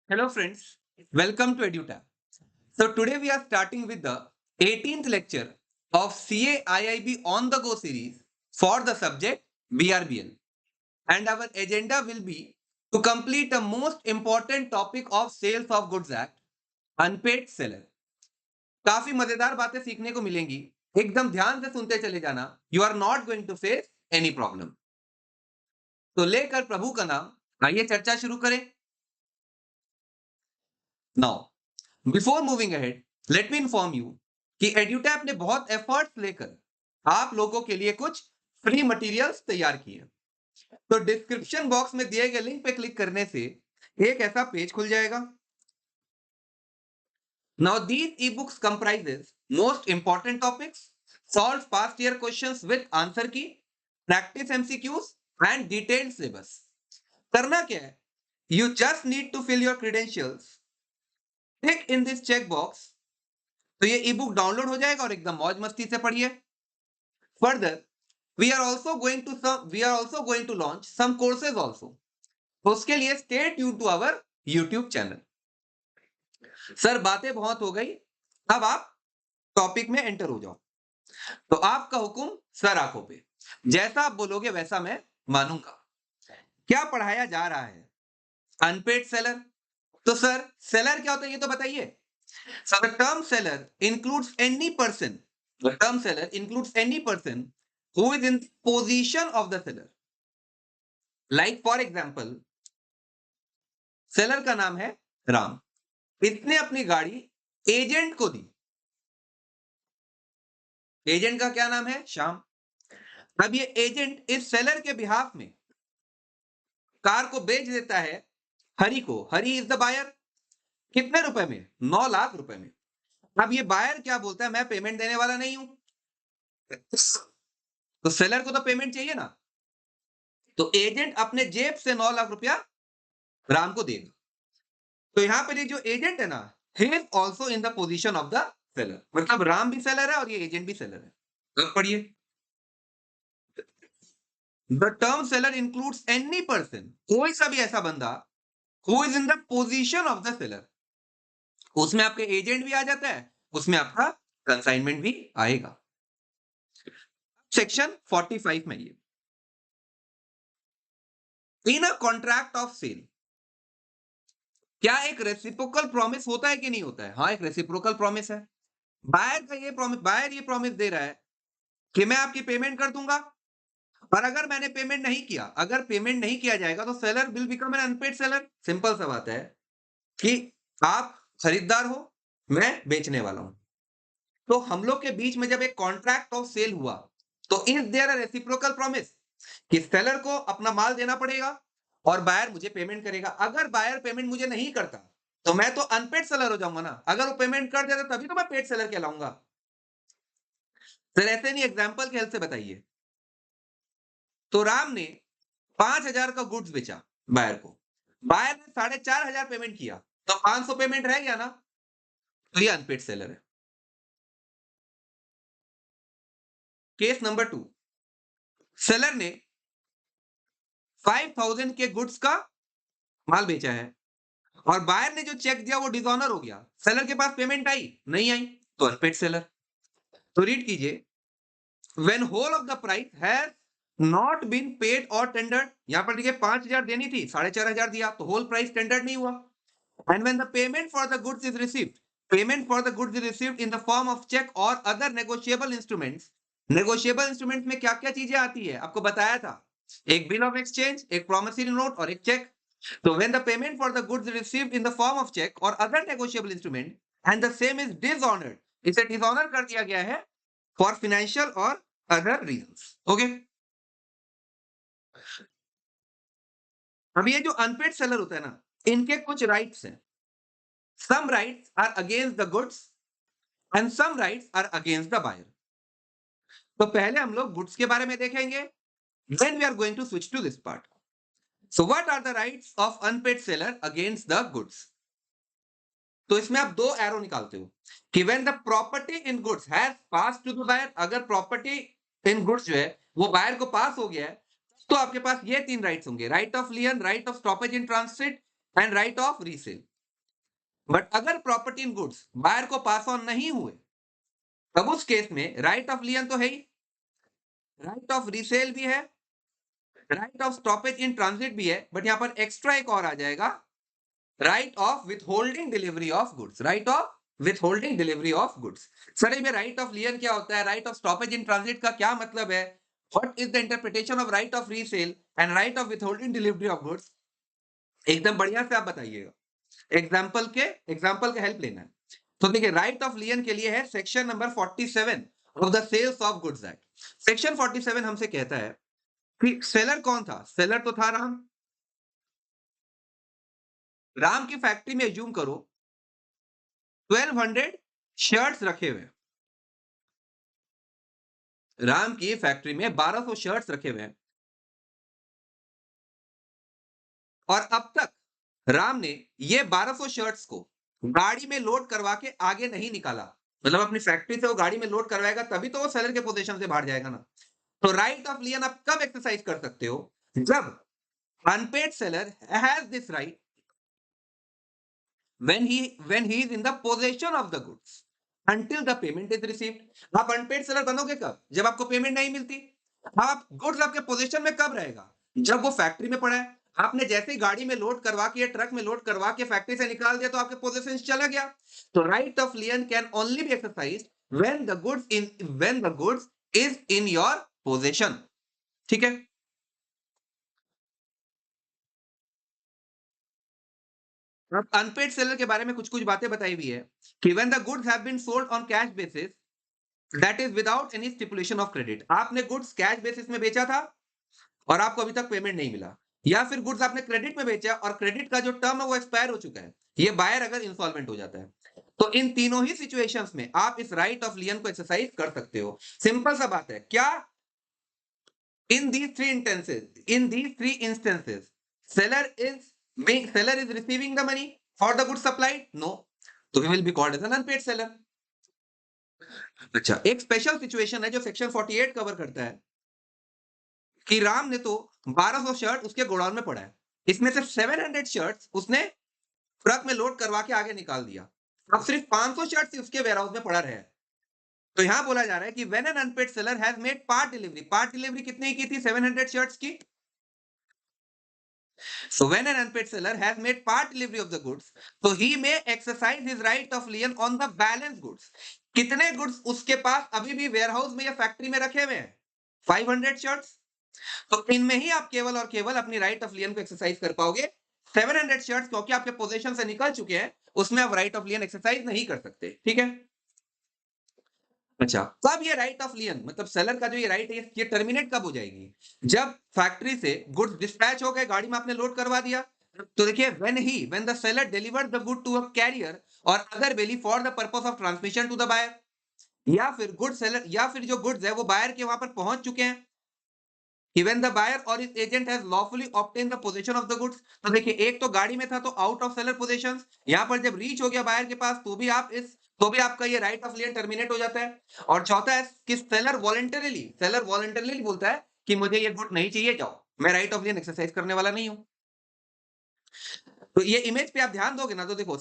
Hello friends, welcome to EduTab. So today we are starting with the 18th lecture of CA IIB on the go series for the subject BRBL, and our agenda will be to complete the most important topic of Sales of Goods Act, unpaid seller. काफी मजेदार बातें सीखने को मिलेंगी, एकदम ध्यान से सुनते चले जाना. You are not going to face any problem. तो लेकर प्रभु का नाम, आइए चर्चा शुरू करें. Now before moving ahead, let me inform you कि एड्यूटैप ने बहुत एफर्ट्स लेकर आप लोगों के लिए कुछ फ्री मटेरियल्स तैयार किए. तो डिस्क्रिप्शन बॉक्स में दिए गए लिंक पे क्लिक करने से एक ऐसा पेज खुल जाएगा. Now these e books comprises most important topics, solve past year questions with answer key, practice MCQs and detailed syllabus. करना क्या है? You just need to fill your credentials, tick in this check box. तो ये ई book download हो जाएगा और एकदम मौज मस्ती से पढ़िए. Further we are also going to launch some courses also. तो उसके लिए stay tuned to our YouTube channel. Sir बातें बहुत हो गई, अब आप टॉपिक में एंटर हो जाओ. तो आपका हुक्म सर आंखों पे, जैसा आप बोलोगे वैसा मैं मानूंगा. क्या पढ़ाया जा रहा है? Unpaid seller. तो सर सेलर क्या होता है ये तो बताइए. So the term seller includes any person. The term seller includes any person who is in position of the seller. Like for example, seller का नाम है राम. इसने अपनी गाड़ी एजेंट को दी. एजेंट का क्या नाम है? श्याम. अब ये एजेंट इस सेलर के बिहाफ में कार को बेच देता है हरि को. Hari is the buyer. कितने रुपए में? 9 लाख रुपए में. अब ये बायर क्या बोलता है? मैं पेमेंट देने वाला नहीं हूं. तो सेलर को तो पेमेंट चाहिए ना. तो एजेंट अपने जेब से 9 लाख रुपया राम को देगा. तो यहां पर ये जो एजेंट है ना, he is also in the position of the seller. मतलब राम भी सेलर है और ये एजेंट भी सेलर है. अब पढ़िए. The term seller includes any person, कोई सा भी ऐसा बंदा who is in the position of the seller. उसमें आपके एजेंट भी आ जाता है, उसमें आपका कंसाइनमेंट भी आएगा. सेक्शन 45 में ये इन अ कॉन्ट्रैक्ट ऑफ सेल, क्या एक रेसिप्रोकल प्रॉमिस होता है कि नहीं होता है? हाँ, एक रेसिप्रोकल प्रॉमिस है. बायर ये प्रॉमिस दे रहा है कि मैं आपकी पेमेंट कर दूंगा, और अगर मैंने पेमेंट नहीं किया, अगर पेमेंट नहीं किया जाएगा तो seller will become an unpaid seller. Simple सा बात है कि आप खरीदार हो, मैं बेचने वाला हूं. तो हम लोग के बीच में जब एक कॉन्ट्रैक्ट ऑफ सेल हुआ, तो is there a reciprocal promise कि सेलर को अपना माल देना पड़ेगा और बायर मुझे पेमेंट करेगा. अगर बायर पेमेंट मुझे नहीं करता तो मैं तो अनपेड सेलर हो जाऊंगा ना. अगर वो पेमेंट कर देता तभी तो मैं पेड सेलर कहलाऊंगा. सर ऐसे नहीं, एग्जाम्पल के हेल्प से बताइए. तो राम ने 5,000 का गुड्स बेचा बायर को. बायर ने 4,500 पेमेंट किया, तो 500 पेमेंट रह गया ना. तो ये अनपेड सेलर है. केस नंबर 2, सेलर ने 5,000 के गुड्स का माल बेचा है और बायर ने जो चेक दिया वो डिसऑनर हो गया. सेलर के पास पेमेंट आई नहीं आई, तो अनपेड सेलर. तो रीड कीजिए. When whole of the price has not been paid और टेंडर्ड. यहां पर देखिए 5,000 देनी थी, 4,500 दिया, तो होल प्राइस टेंडर्ड नहीं हुआ. And when the payment for the goods is received, payment for the goods is received in the form of check or other negotiable instruments. Negotiable instruments में क्या क्या चीजें आती है आपको बताया था. एक बिल ऑफ एक्सचेंज, एक promissory note और एक चेक. तो when the payment for the goods is received in the form of check or other negotiable instrument and the same is dishonored, इसे dishonor कर दिया गया है for financial or other reasons. Okay? अब ये जो अनपेड सेलर होता है ना, इनके कुछ राइट्स हैं. Some rights are against the goods and some rights are against the buyer. तो पहले हम लोग गुड्स के बारे में देखेंगे, then we are going to switch to this part. So what are the rights of unpaid seller against the goods? तो इसमें आप दो एरो निकालते हो कि when the property in goods has passed to the buyer, अगर property in goods जो है वो बायर को पास हो गया है, तो आपके पास ये तीन राइट्स होंगे. Right of लियन, right of stoppage in transit and right of resale. But अगर प्रॉपर्टी इन गुड्स बायर को पास ऑन नहीं हुए, तब उस केस में राइट ऑफ लियन तो है ही, राइट ऑफ रीसेल भी है, right of stoppage in transit भी है, बट यहां पर एक्स्ट्रा एक और आ जाएगा, right of withholding delivery of goods, right of withholding delivery of goods. Sir में राइट ऑफ लियन क्या होता है, right of stoppage in transit का क्या मतलब है, what is the interpretation of right of resale and right of withholding delivery of goods, एकदम बढ़िया से आप बताइएगा, एग्जाम्पल के हेल्प लेना है। तो देखिए राइट ऑफ लियन के लिए है section number 47 of the sales of goods act. Section 47 हमसे कहता है कि सेलर कौन था, सेलर तो था राम। राम की फैक्ट्री में एज्यूम करो 1200 शर्ट्स रखे हुए हैं, राम की फैक्ट्री में 1200 शर्ट्स रखे हुए हैं, और अब तक राम ने ये 1200 शर्ट्स को गाड़ी में लोड करवा के आगे नहीं निकाला, मतलब अपनी फैक्ट्री से वो गाड़ी में लोड करवाएगा तभी तो वो सेलर के पोजीशन से बाहर जाएगा ना। तो राइट ऑफ लियन आप कब एक्सरसाइज कर सकते हो, जब unpaid seller has this right when he is in the possession of the goods until the payment is received। आप अनपेड सेलर बनोगे कब, जब आपको पेमेंट नहीं मिलती। आप गुड्स आपके पोजीशन में कब रहेगा, जब वो फैक्ट्री में पड़ा है, आपने जैसे ही गाड़ी में लोड करवा के या ट्रक में लोड करवा के फैक्ट्री से निकाल दिया तो आपके पोजीशन चला गया। तो right of लियन can only B exercised when the goods is in your possession। ठीक है। अब अनपेड सेलर के बारे में कुछ कुछ बातें बताई हुई है कि when the goods have been sold on cash basis that is without any stipulation of credit। आपने गुड्स कैश बेसिस में बेचा था और आपको अभी तक पेमेंट नहीं मिला, या फिर गुड्स आपने क्रेडिट में बेचा और क्रेडिट का जो टर्म है वो एक्सपायर हो चुका है, ये बायर अगर इंसॉल्वेंट हो जाता है। तो इन तीनों ही सिचुएशंस में आप इस राइट ऑफ लियन को एक्सरसाइज कर सकते हो। सिंपल सा बात है क्या, in these three instances seller is receiving the money for the goods supplied, no, so he will be called as an unpaid seller। अच्छा, एक स्पेशल सिचुएशन है जो सेक्शन 48 कवर करता है कि राम ने तो 1200 शर्ट उसके गोडाउन में पड़ा है, इसमें से 700 शर्ट्स उसने ट्रक में लोड करवा के आगे निकाल दिया, अब सिर्फ 500 शर्ट्स ही उसके वेयरहाउस में पड़ा रहे। तो यहां बोला जा रहा है कि when an unpaid seller has made part delivery कितने की थी, 700 शर्ट्स की। So when an unpaid seller has made part delivery of the goods, so he may exercise his right of lien on the balance goods। कितने goods उसके पास अभी भी warehouse में या फैक्ट्री में रखे हुए हैं, 500 शर्ट्स। तो इनमें ही आप केवल और केवल अपनी राइट ऑफ लियन को एक्सरसाइज कर पाओगे। 700 शर्ट्स क्योंकि आपके पोजीशन से निकल चुके हैं, उसमें आप राइट ऑफ लियन एक्सरसाइज नहीं कर सकते। ठीक है। अच्छा, कब ये राइट ऑफ लियन मतलब सेलर का जो ये राइट है ये टर्मिनेट कब हो जाएगी, जब फैक्ट्री से गुड्स डिस्पैच हो गए, गाड़ी में आपने लोड करवा दिया। तो देखिए when the seller delivered the good to a carrier or other belly for the purpose of transmission to the buyer, या फिर गुड सेलर या फिर जो गुड्स है वो बायर के वहां पर पहुंच चुके हैं, when the buyer or his agent has lawfully obtained the possession of the goods। तो देखिए एक तो गाड़ी में था तो आउट ऑफ सेलर पोजीशन, यहां पर जब रीच हो गया बायर के पास तो भी आपका ये राइट ऑफ लियन टर्मिनेट हो जाता है। और चौथा है कि सेलर वॉलंटरली बोलता है कि मुझे ये गुड नहीं चाहिए, जाओ, मैं राइट ऑफ लियन एक्सरसाइज करने वाला नहीं हूं। तो ये इमेज पे आप ध्यान दोगे ना तो देखो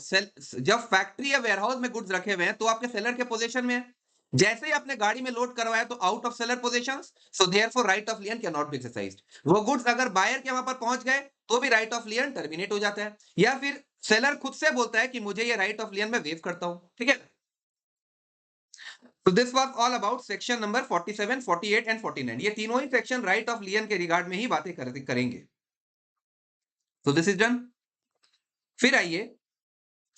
जब फैक्ट्री या वेयरहाउस में गुड्स रखे हुए हैं तो आपके सेलर के पोजीशन में है, जैसे ही आपने गाड़ी में लोड करवाया तो out of seller position, so therefore right of लियन can not be exercised. वो गुड्स अगर बायर के वहां पर पहुंच गए तो भी राइट ऑफ लियन टर्मिनेट हो जाता है, या फिर सेलर खुद से बोलता है कि मुझे ये राइट ऑफ लियन में वेव करता हूं। ठीक है। तो this was all about section number 47, 48 and 49। ये तीनों ही सेक्शन राइट ऑफ लियन के रिगार्ड में ही बातें करेंगे। तो दिस इज डन। फिर आइए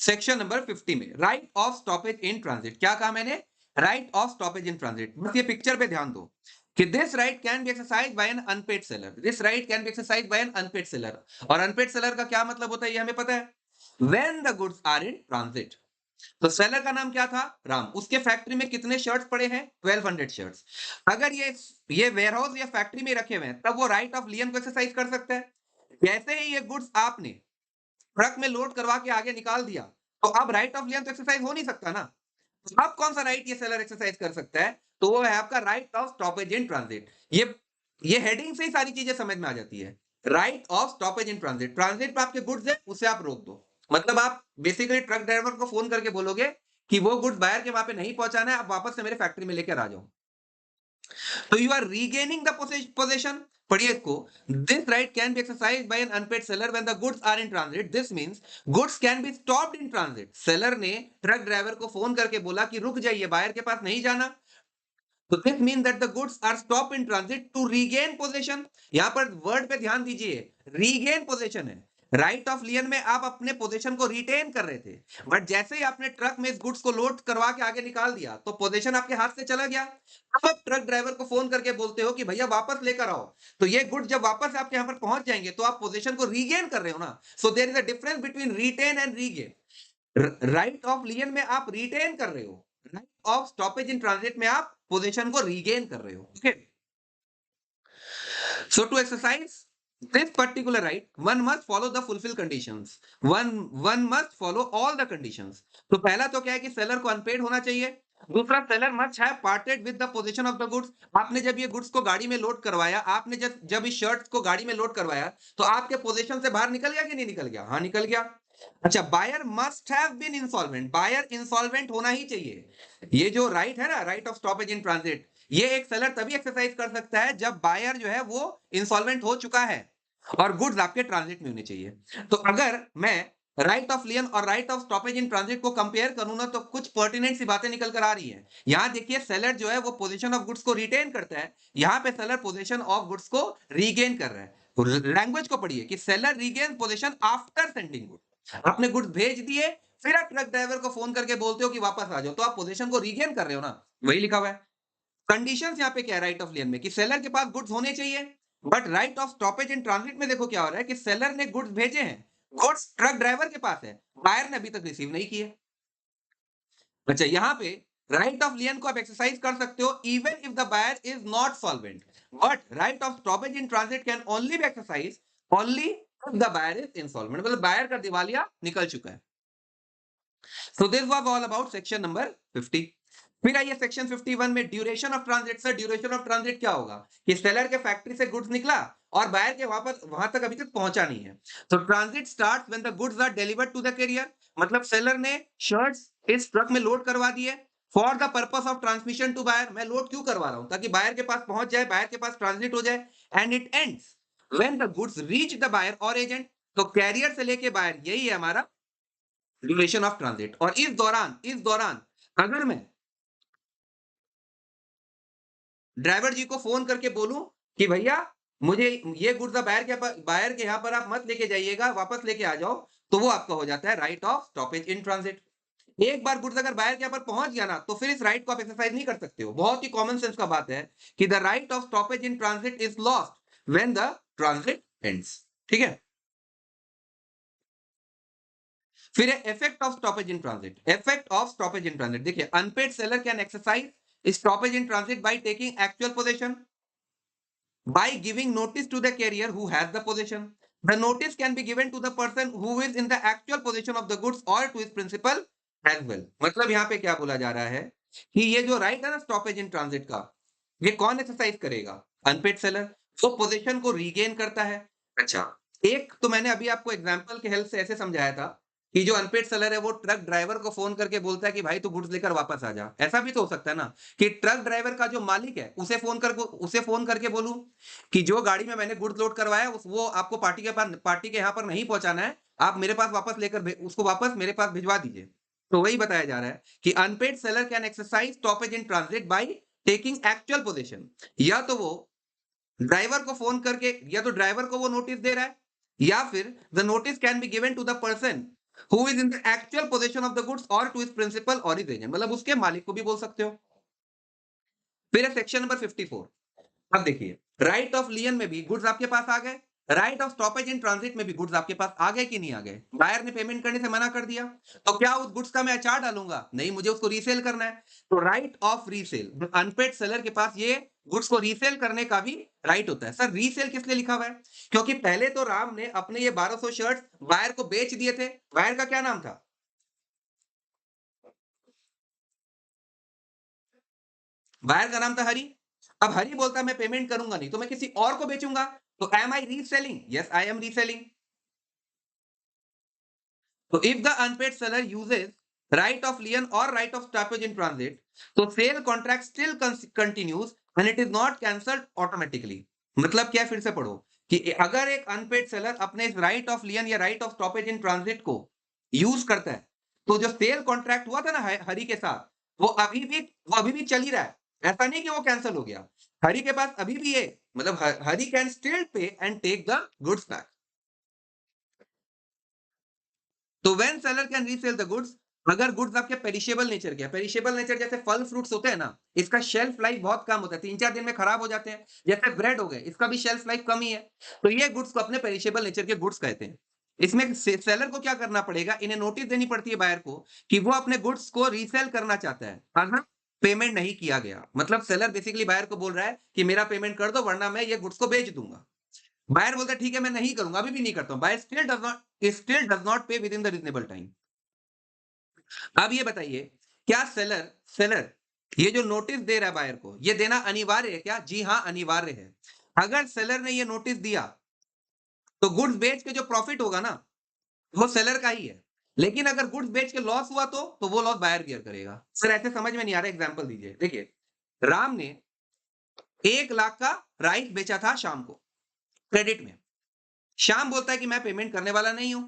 सेक्शन नंबर 50 में, right of stoppage in transit. क्या कहा मैंने, right of stoppage in transit. बस ये पिक्चर पे ध्यान दो कि this right can be exercised by an unpaid seller, this right can be exercised by an unpaid seller. और अनपेड सेलर का क्या मतलब होता है ये हमें पता है, when the goods are in transit. तो सेलर का नाम क्या था, राम, उसके फैक्ट्री में कितने शर्ट्स पड़े हैं, 1200 शर्ट्स। अगर ये वेयरहाउस या फैक्ट्री में रखे हुए हैं तब वो राइट ऑफ लियन को एक्सरसाइज कर सकता है। जैसे ही ये गुड्स आपने ट्रक में लोड करवा के आगे निकाल दिया तो अब राइट ऑफ लियन तो एक्सरसाइज हो नहीं सकता ना। तो अब कौन सा राइट ये सेलर एक्सरसाइज कर सकता है, तो वो है आपका right of stoppage in transit. ये हेडिंग से ही सारी चीजें समझ में आ जाती है। Right of stoppage in transit, transit पे आपके गुड्स है उसे आप रोक दो, मतलब आप बेसिकली ट्रक ड्राइवर को फोन करके बोलोगे कि वो गुड्स बायर के वहां पे नहीं पहुंचाना है, आप वापस से मेरे फैक्ट्री में लेकर आ जाओ। तो you are regaining the possession. पढ़िए इसको। This right can be exercise by an unpaid seller when the goods are in transit. This means goods can be stopped in transit. Seller ने ट्रक ड्राइवर को phone करके बोला कि रुक जाइए, buyer के पास नहीं जाना। तो this mean that the goods are stop in transit to regain possession. यहां पर वर्ड पे ध्यान दीजिए, रीगेन पोजेशन है। राइट ऑफ लियन में आप अपने पोजीशन को रिटेन कर रहे थे, बट जैसे ही आपने ट्रक में इस गुड्स को लोड करवा के आगे निकाल दिया तो पोजीशन आपके हाथ से चला गया। अब आप ट्रक ड्राइवर को फोन करके बोलते हो कि भैया वापस लेकर आओ। तो ये गुड्स जब वापस आपके यहाँ पर पहुंच जाएंगे तो आप पोजीशन को रीगेन कर रहे हो ना। So there is a difference between retain and regain. Right of lien में आप रिटेन कर रहे हो, right of stoppage in transit में आप पोजीशन को रीगेन कर रहे हो। Okay, so to exercise this particular right, one must follow the fulfill conditions. One must follow all the conditions. तो पहला तो क्या है कि सेलर को अनपेड होना चाहिए। दूसरा, seller must have parted with the position of the goods. आपने जब ये गुड्स को गाड़ी में लोड करवाया, आपने जब इस शर्ट्स को गाड़ी में लोड करवाया तो आपके पोजीशन से बाहर निकल गया कि नहीं निकल गया? हाँ, निकल गया। अच्छा, buyer must have been insolvent. Buyer insolvent होना ही चाहिए। ये जो राइट है ना, right of stoppage in transit, ये एक सेलर तभी एक्सरसाइज कर सकता है जब बायर जो है वो इंसॉल्वेंट हो चुका है और गुड्स आपके ट्रांजिट में होने चाहिए। तो अगर मैं राइट ऑफ लियन और right of stoppage in transit को कंपेयर करूं ना, तो कुछ पर्टिनेंट सी बातें निकल कर आ रही है। यहां देखिए, सेलर जो है वो पोजीशन ऑफ गुड्स को रिटेन करता है, यहां पे सेलर पोजीशन ऑफ गुड्स को रीगेन कर रहा है। लैंग्वेज को पढ़िए कि seller regain position after sending goods. आपने गुड्स भेज दिए, फिर आप ट्रक ड्राइवर को फोन करके बोलते हो कि वापस आ जाओ, तो आप पोजीशन को रीगेन कर रहे हो ना, वही लिखा हुआ है। कंडीशंस यहाँ पे क्या है राइट ऑफ लियन में कि सेलर के पास गुड्स होने चाहिए, but right of stoppage in transit में देखो क्या हो रहा है कि सेलर ने गुड्स भेजे हैं, गुड्स ट्रक ड्राइवर के पास है, बायर ने अभी तक रिसीव नहीं किए। अच्छा, यहाँ पे राइट ऑफ लियन को आप एक्सरसाइज कर सकते हो even if the buyer is not solvent, but right of stoppage in transit can only be exercise only if the buyer is insolvent, मतलब बायर का दिवालिया निकल चुका है। So this was all about section number 50। फिर आइए section 51 में, duration of transit. Sir, duration of transit क्या होगा कि सेलर के फैक्ट्री से गुड्स निकला और बायर के वापस वहां तक अभी तक पहुंचा नहीं है। तो transit starts when the goods are delivered to the carrier. मतलब सेलर ने शर्ट्स इस ट्रक में लोड करवा दिए for the purpose of transmission to buyer. मैं लोड क्यों करवा रहा हूं? ताकि बायर के पास पहुंच जाए, बायर के पास ट्रांजिट हो जाए। And it ends when the goods reach the buyer और एजेंट। तो कैरियर से लेके बायर, यही है हमारा ड्यूरेशन ऑफ ट्रांजिट। और इस दौरान अगर मैं ड्राइवर जी को फोन करके बोलूं कि भैया मुझे ये गुड्स बायर के यहाँ पर आप मत लेके जाइएगा, वापस लेके आ जाओ, तो वो आपका हो जाता है right of stoppage in transit. एक बार गुड्स अगर बायर के यहाँ पर पहुंच गया ना, तो फिर इस राइट को आप एक्सरसाइज नहीं कर सकते हो। बहुत ही कॉमन सेंस का बात है कि the right of stoppage in transit is lost when the transit ends. ठीक है, फिर है effect of stoppage in transit. Effect of stoppage in transit, देखिए, unpaid seller can exercise stoppage in transit by taking actual position by giving notice to the carrier who has the possession. The notice can be given to the person who is in the actual possession of the goods or to his principal as well. मतलब यहाँ पे क्या बोला जा रहा है कि ये जो राइट है ना स्टॉपेज इन ट्रांजिट का, ये कौन एक्सरसाइज करेगा? अनपेड सेलर, जो पोजीशन को रीगेन करता है। अच्छा, एक तो मैंने अभी आपको एग्जांपल के हेल्प से ऐसे समझाया था कि जो अनपेड सेलर है वो ट्रक ड्राइवर को फोन करके बोलता है कि भाई तू गुड्स लेकर वापस आ जा। ऐसा भी तो हो सकता है ना कि ट्रक ड्राइवर का जो मालिक है उसे फोन करके बोलूं कि जो गाड़ी में मैंने गुड्स लोड करवाया वो आपको पार्टी के यहाँ पर नहीं पहुंचाना है, आप मेरे पास वापस उसको वापस मेरे पास भिजवा दीजिए। तो वही बताया जा रहा है कि unpaid seller can exercise stoppage in transit by taking actual position. या तो वो ड्राइवर को फोन करके, या तो ड्राइवर को वो नोटिस दे रहा है, या फिर the notice can be given to the person who is in the actual position of the goods और टू हिज प्रिंसिपल और हिज एजेंट, मतलब उसके मालिक को भी बोल सकते हो। फिर है सेक्शन नंबर 54। अब देखिए, राइट ऑफ लियन में भी गुड्स आपके पास आ गए, right of stoppage in transit में भी गुड्स आपके पास आ गए कि नहीं आ गए? बायर ने पेमेंट करने से मना कर दिया, तो क्या उस गुड्स का मैं अचार डालूंगा? नहीं, मुझे उसको रीसेल करना है। तो right of resale, unpaid seller के पास ये गुड्स को रीसेल करने का भी राइट होता है। सर, रीसेल किस लिए लिखा हुआ है? क्योंकि पहले तो राम ने अपने ये 1200 शर्ट्स बायर को बेच दिए थे। बायर का क्या नाम था? बायर का नाम था हरि। अब हरि बोलता मैं पेमेंट करूंगा नहीं, तो मैं किसी और को बेचूंगा। तो am I reselling? Yes, I am reselling. So if the unpaid seller uses right of lien or right of stoppage in transit, so sale contract still continues and it is not cancelled automatically. मतलब क्या है, फिर से पढ़ो कि अगर एक unpaid seller अपने इस राइट ऑफ लियन या right of stoppage in transit को यूज करता है, तो जो सेल कॉन्ट्रैक्ट हुआ था ना हरि के साथ, वो अभी भी चल ही रहा है। ऐसा नहीं कि वो कैंसिल हो गया। हरि के पास अभी भी है, मतलब Hari can still pay and take the goods back. तो when seller can resell the goods, अगर गुड्स आपके पेरिशेबल नेचर के, पेरिशेबल नेचर जैसे फल फ्रूट्स होते हैं ना, इसका शेल्फ लाइफ बहुत कम होता है, 3-4 दिन में खराब हो जाते हैं। जैसे ब्रेड हो गए, इसका भी शेल्फ लाइफ कम ही है। तो ये गुड्स को अपने पेरिशेबल नेचर के गुड्स कहते हैं। इसमें सेलर को क्या करना पड़ेगा, इन्हें नोटिस देनी पड़ती है बायर को कि वो अपने गुड्स को रीसेल करना चाहता है अगर पेमेंट नहीं किया गया। मतलब सेलर बेसिकली बायर को बोल रहा है कि मेरा पेमेंट कर दो वरना मैं ये गुड्स को बेच दूंगा। बायर बोलता है ठीक है मैं नहीं करूंगा, अभी भी नहीं करता हूं। बायर स्टिल डज नॉट पे with in the reasonable time. अब ये बताइए, क्या सेलर सेलर ये जो नोटिस दे रहा है बायर को, ये देना अनिवार्य है क्या? जी हाँ, अनिवार्य है। अगर सेलर ने ये नोटिस दिया तो गुड्स बेच के जो प्रॉफिट होगा ना, वो सेलर का ही है। लेकिन अगर गुड्स बेच के लॉस हुआ तो वो लॉस बायर बियर करेगा। सर ऐसे समझ में नहीं आ रहा, एग्जांपल दीजिए। देखिए, राम ने 1 लाख का राइस बेचा था शाम को क्रेडिट में। श्याम बोलता है कि मैं पेमेंट करने वाला नहीं हूं।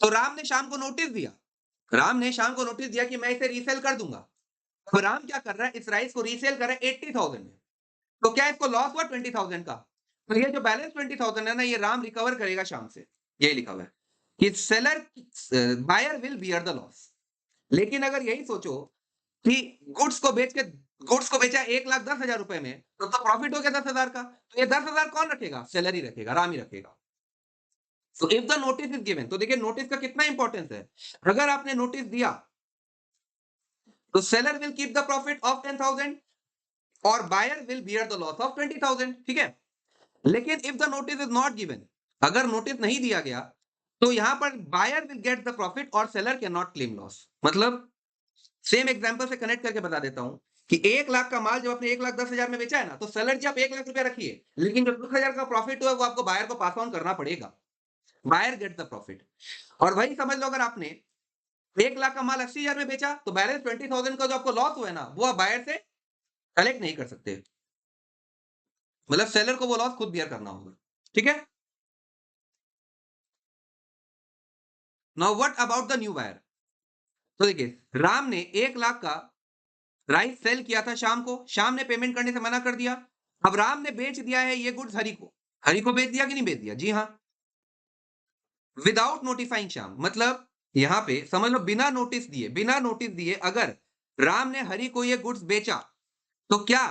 तो राम ने शाम को नोटिस दिया, राम ने शाम को नोटिस दिया कि मैं इसे रीसेल कर दूंगा। तो राम क्या कर रहा है, इस राइस को रीसेल कर रहा है 80,000 में। तो क्या इसको लॉस हुआ 20,000 का? तो ये जो बैलेंस 20,000 है ना, ये राम रिकवर करेगा शाम से। ये लिखा हुआ है कि seller buyer will bear the loss. लेकिन अगर यही सोचो कि गुड्स को बेचा 1,10,000 रुपए में, तो प्रॉफिट हो गया 10,000 का। तो ये 10,000 कौन रखेगा? सेलर ही रखेगा, राम ही रखेगा। So if the notice is given, तो देखिए नोटिस का कितना इंपॉर्टेंस है। अगर आपने नोटिस दिया तो seller will keep the profit of 10,000 और buyer will bear the loss of 20,000। ठीक है। लेकिन if the notice is not given, अगर नोटिस नहीं दिया गया, तो यहां पर buyer will get the profit और seller can not claim loss. मतलब सेम एग्जांपल से कनेक्ट करके बता देता हूं कि 1 लाख का माल जब आपने 1,10,000 में बेचा है ना, तो सेलर जी आप 1 लाख रुपया रखिए, लेकिन जो 10,000 का प्रॉफिट हुआ वो आपको बायर को पास ऑन करना पड़ेगा। Buyer get the profit. और वही समझ लो, अगर आपने 1 लाख का माल 80,000 में बेचा, तो बैलेंस 20,000 का जो आपको लॉस हुआ है ना, वो आप बायर से कलेक्ट नहीं कर सकते। मतलब सेलर को वो लॉस खुद बियर करना होगा। ठीक है। Now what about the new buyer? तो देखिए, राम ने 1 लाख का राइस सेल किया था शाम को, शाम ने पेमेंट करने से मना कर दिया। अब राम ने बेच दिया है ये गुड्स हरि को। हरि को बेच दिया कि नहीं बेच दिया? जी हाँ, विदाउट नोटिफाइंग श्याम। मतलब यहां पे समझ लो, बिना नोटिस दिए अगर राम ने हरि को ये गुड्स बेचा, तो क्या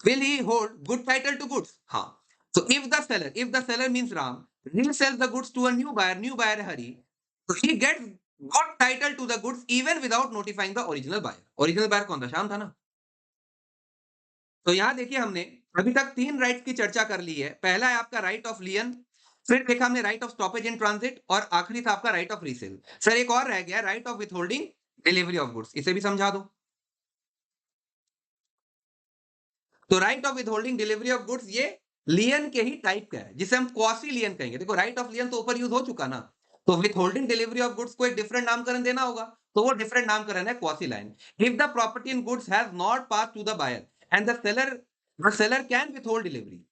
will he hold good title to goods? हाँ। So if the seller means Ram resells the goods to a new buyer Hari, so he gets good title to the goods even without notifying the original buyer. Original buyer कौन था? श्याम था ना। तो यहां देखिए, हमने अभी तक 3 राइट्स की चर्चा कर ली है। पहला है आपका राइट ऑफ लियन, फिर देखा हमने right of stoppage in transit, और आखिरी था आपका राइट ऑफ रीसेल। सर एक और रह गया, right of withholding delivery of goods. इसे भी समझा दो। तो right of withholding delivery of goods ये लियन के ही टाइप का है, जिसे हम क्वासी लियन कहेंगे। देखो, राइट ऑफ लियन तो ऊपर यूज हो चुका ना, तो विथहोल्डिंग डिलीवरी ऑफ गुड्स को एक डिफरेंट नामकरण देना होगा, तो वो डिफरेंट नामकरण है quasi lien. If the property in goods has not pass to the buyer and the seller can withhold delivery.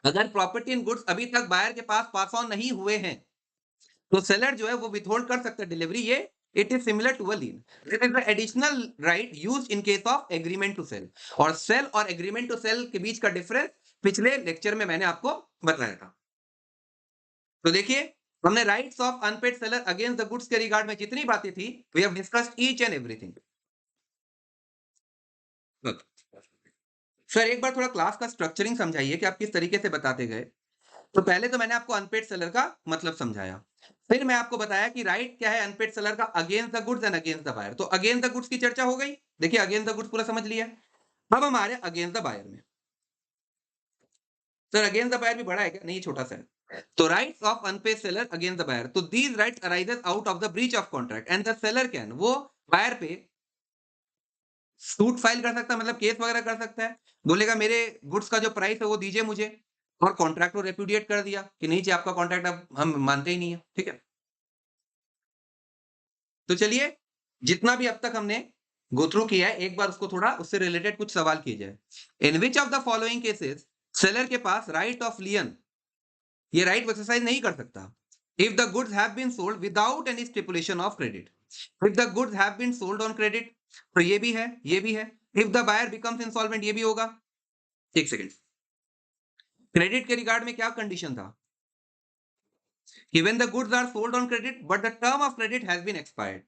अगर प्रॉपर्टी इन गुड्स अभी तक बायर के पास ऑन नहीं हुए हैं, तो सेलर जो है वो विथहोल्ड कर सकता है डिलीवरी। ये it is similar to a lien. This is the additional right used in case of agreement to sell. और सेल और एग्रीमेंट टू सेल के बीच का डिफरेंस पिछले लेक्चर में मैंने आपको बताया था। तो देखिए, हमने rights of unpaid seller against the goods के रिगार्ड में जितनी बातें थी, we have discussed each and everything. Sir एक बार थोड़ा क्लास का स्ट्रक्चरिंग समझाइए कि आप किस तरीके से बताते गए। तो पहले तो मैंने आपको अनपेड सेलर का मतलब समझाया, फिर मैं आपको बताया कि राइट क्या है अनपेड सेलर का against the goods and against the buyer. तो अगेंस्ट द गुड्स की चर्चा हो गई। देखिए, अगेंस्ट द गुड्स पूरा समझ लिया। अब हमारे अगेंस्ट द बायर में, सर अगेंस्ट द बायर भी बड़ा है क्या? नहीं, छोटा सा है। तो rights of unpaid seller against the buyer, तो these rights arises out of the breach of contract and the seller can, वो बायर पे सूट फाइल कर सकता है, मतलब केस वगैरह कर सकता है। बोलेगा मेरे गुड्स का जो प्राइस है वो दीजिए मुझे, और कॉन्ट्रैक्ट को रेपुडिएट कर दिया कि नहीं जी, आपका कॉन्ट्रैक्ट अब हम मानते ही नहीं है। ठीक है। तो चलिए जितना भी अब तक हमने गो थ्रू किया है एक बार उसको थोड़ा उससे रिलेटेड कुछ सवाल किए जाए। In which of the following cases seller के पास राइट ऑफ लियन, ये राइट एक्सरसाइज नहीं कर सकता। If the goods have been sold without any stipulation of credit, if the goods have been sold on credit, तो ये भी है, ये भी है। If the buyer becomes insolvent, ये भी होगा। एक सेकेंड, क्रेडिट के रिगार्ड में क्या कंडीशन था कि when the goods are sold on credit but the term of credit has been expired,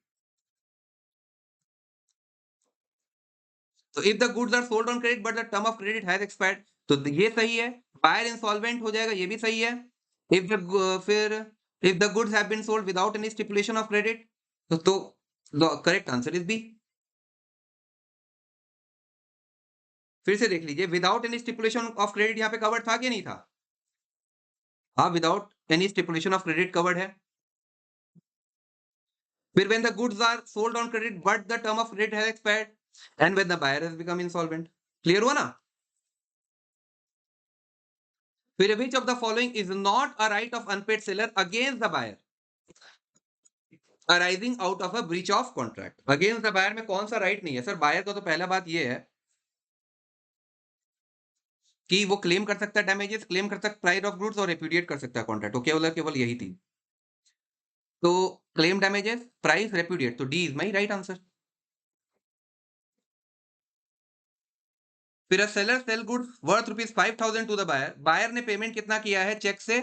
तो if the goods are sold on credit but the term of credit has expired, तो ये सही है। Buyer insolvent हो जाएगा, ये भी सही है। if the फिर if the goods have been sold without any stipulation of credit, तो करेक्ट आंसर इज बी। फिर से देख लीजिए, without any stipulation of credit यहाँ पे कवर्ड था कि नहीं था? हाँ, without any stipulation of credit covered है। फिर when the goods are sold on credit but the term of credit has expired and when the buyer has become insolvent, clear हुआ ना? फिर which of the following is not a right of unpaid seller against the buyer arising out of a breach of contract? against the buyer में कौन सा right नहीं है sir? Buyer का तो पहला बात ये है कि वो क्लेम कर सकता है डैमेजेस, क्लेम कर सकता है प्राइस ऑफ गुड्स और रेपुडिएट कर सकता है कॉन्ट्रैक्ट। तो केवल यही थी। तो क्लेम डैमेजेस, प्राइस, रेपुडिएट, तो D is my right answer. फिर a seller sell goods worth ₹5,000 to the buyer, buyer ने पेमेंट कितना किया है? चेक से।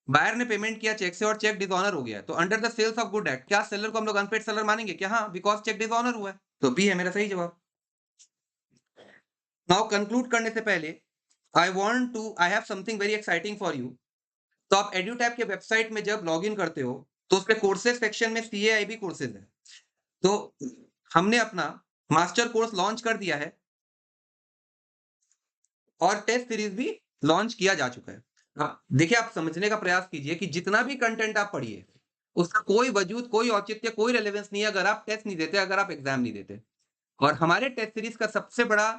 बायर ने पेमेंट किया चेक से और चेक डिसऑनर हो गया, तो under the sales of good act क्या सेलर को हम लोग अनपेड सेलर मानेंगे क्या? हाँ, बिकॉज चेक डिसऑनर हुआ है, तो बी है मेरा सही जवाब। नाउ कंक्लूड करने से पहले I have something very exciting for you. तो आप एड्यूटैब के वेबसाइट में जब लॉग इन करते हो तो उसके कोर्सेज सेक्शन में CAIB कोर्सेज है। तो हमने अपना मास्टर कोर्स लॉन्च कर दिया है और टेस्ट सीरीज भी लॉन्च किया जा चुका है। देखिए, आप समझने का प्रयास कीजिए कि जितना भी कंटेंट आप पढ़िए उसका कोई वजूद, कोई औचित्य, कोई रेलेवेंस नहीं है अगर आप टेस्ट नहीं देते, अगर आप एग्जाम नहीं देते। और हमारे टेस्ट सीरीज का सबसे बड़ा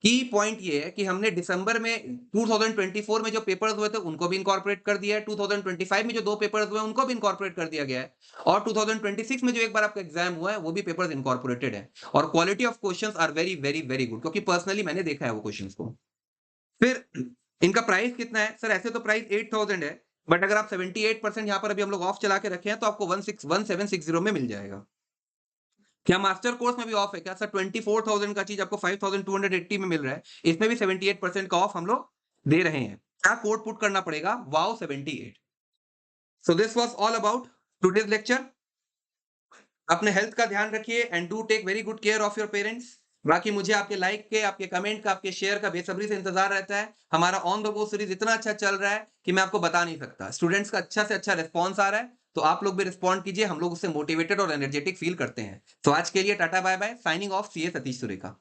की पॉइंट ये है कि हमने दिसंबर में 2024 में जो पेपर्स हुए थे उनको भी इनकॉर्पोरेट कर दिया है, 2025 में जो 2 पेपर्स हुए उनको भी इनकॉर्पोरेट कर दिया गया है, और 2026 में जो एक बार आपका एग्जाम हुआ है वो भी पेपर्स इनकॉर्पोरेटेड है। और quality of questions are very very very good, क्योंकि पर्सनली मैंने देखा है वो क्वेश्चंस को। फिर इनका प्राइस कितना है सर? ऐसे तो प्राइस 8,000 है, बट अगर आप 78% यहाँ पर अभी हम लोग ऑफ चला के रखे हैं तो आपको 1760 में मिल जाएगा। क्या मास्टर कोर्स में भी ऑफ है क्या सर? 24,000 का चीज आपको 5,280 में मिल रहा है, इसमें भी 78% का ऑफ हम लोग दे रहे हैं। क्या कोड पुट करना पड़ेगा? Wow 78। So this was all about today's lecture. अपने हेल्थ का ध्यान रखिए and do take very good care of your parents. बाकी मुझे आपके लाइक के, आपके कमेंट का, आपके शेयर का बेसब्री से इंतजार रहता है। हमारा ऑन द गो सीरीज इतना अच्छा चल रहा है कि मैं आपको बता नहीं सकता। स्टूडेंट्स का अच्छा से अच्छा रिस्पॉन्स आ रहा है, तो आप लोग भी रिस्पॉन्ड कीजिए, हम लोग उससे मोटिवेटेड और एनर्जेटिक फील करते हैं। तो आज के लिए tata bye bye, signing off, CA Satish Surekha.